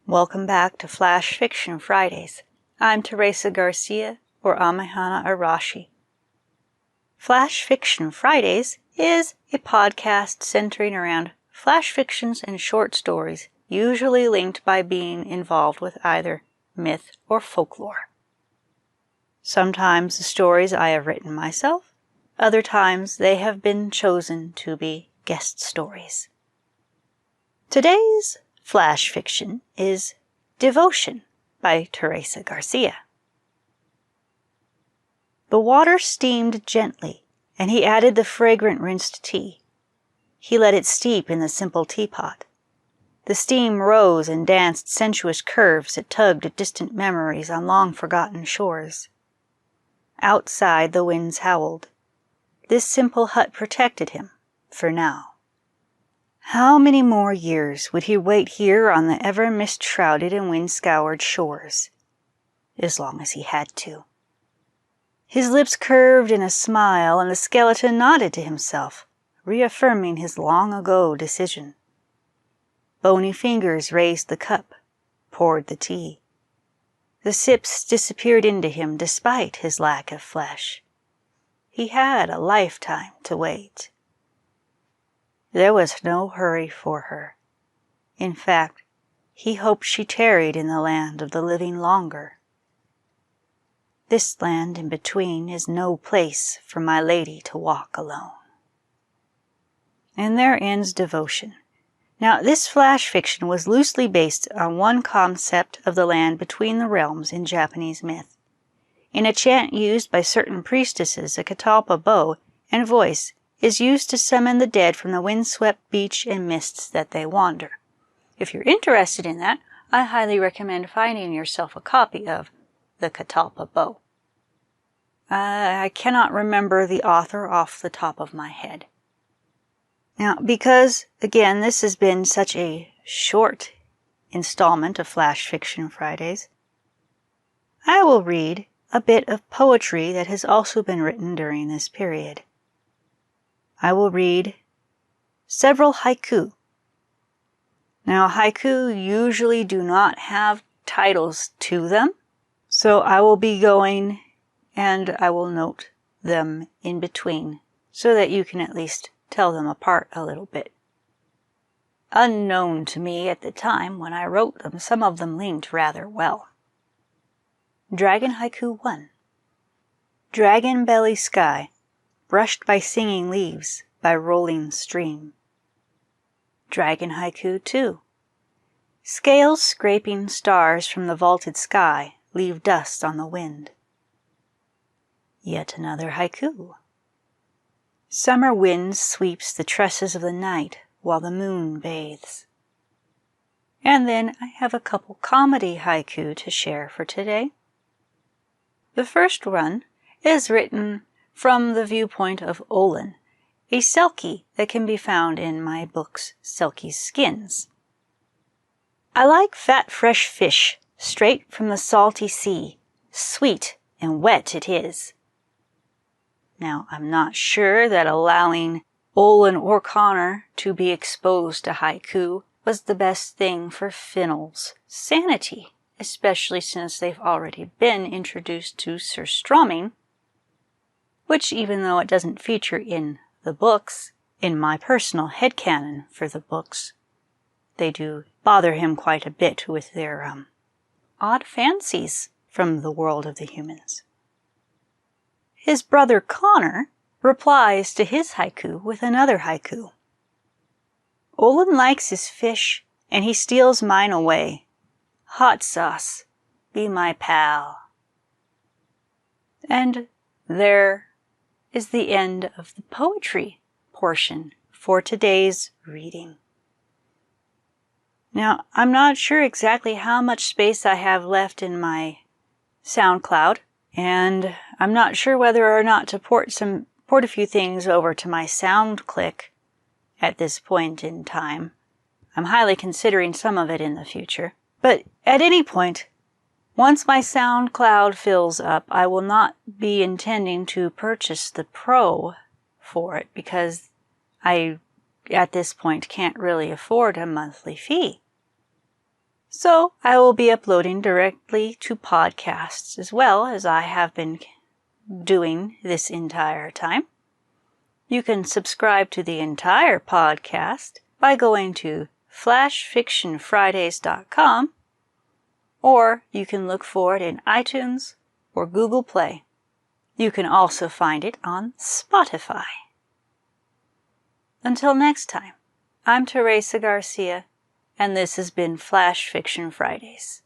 Welcome back to Flash Fiction Fridays. I'm Teresa Garcia, or Amehana Arashi. Flash Fiction Fridays is a podcast centering around flash fictions and short stories, usually linked by being involved with either myth or folklore. Sometimes the stories I have written myself, other times they have been chosen to be guest stories. Today's flash fiction is Devotion by Teresa Garcia. The water steamed gently, and he added the fragrant rinsed tea. He let it steep in the simple teapot. The steam rose and danced sensuous curves that tugged at distant memories on long-forgotten shores. Outside the winds howled. This simple hut protected him, for now. How many more years would he wait here on the ever mist-shrouded and wind-scoured shores? As long as he had to. His lips curved in a smile, and the skeleton nodded to himself, reaffirming his long-ago decision. Bony fingers raised the cup, poured the tea. The sips disappeared into him despite his lack of flesh. He had a lifetime to wait. There was no hurry for her. In fact, he hoped she tarried in the land of the living longer. This land in between is no place for my lady to walk alone. And there ends Devotion. Now, this flash fiction was loosely based on one concept of the land between the realms in Japanese myth. In a chant used by certain priestesses, a Catalpa Bow and voice is used to summon the dead from the windswept beach and mists that they wander. If you're interested in that, I highly recommend finding yourself a copy of the Catalpa Bow. I cannot remember the author off the top of my head. Now, because, again, this has been such a short installment of Flash Fiction Fridays, I will read a bit of poetry that has also been written during this period. I will read several haiku. Now, haiku usually do not have titles to them, so I will be going and I will note them in between so that you can at least tell them apart a little bit. Unknown to me at the time when I wrote them, some of them linked rather well. Dragon Haiku 1. Dragon belly sky, brushed by singing leaves, by rolling stream. Dragon Haiku 2. Scales scraping stars from the vaulted sky leave dust on the wind. Yet another haiku. Summer wind sweeps the tresses of the night while the moon bathes. And then I have a couple comedy haiku to share for today. The first one is written from the viewpoint of Olin, a selkie that can be found in my books Selkie's Skins. I like fat fresh fish, straight from the salty sea, sweet and wet it is. Now, I'm not sure that allowing Olin or Connor to be exposed to haiku was the best thing for Finnell's sanity, especially since they've already been introduced to surströmming, which, even though it doesn't feature in the books, in my personal headcanon for the books, they do bother him quite a bit with their odd fancies from the world of the humans. His brother Connor replies to his haiku with another haiku. Olin likes his fish, and he steals mine away. Hot sauce, be my pal. And there is the end of the poetry portion for today's reading. Now, I'm not sure exactly how much space I have left in my SoundCloud, and I'm not sure whether or not to port a few things over to my SoundClick at this point in time. I'm highly considering some of it in the future. But at any point, once my SoundCloud fills up, I will not be intending to purchase the Pro for it because I, at this point, can't really afford a monthly fee. So I will be uploading directly to podcasts as well as I have been doing this entire time. You can subscribe to the entire podcast by going to flashfictionfridays.com, or you can look for it in iTunes or Google Play. You can also find it on Spotify. Until next time, I'm Teresa Garcia, and this has been Flash Fiction Fridays.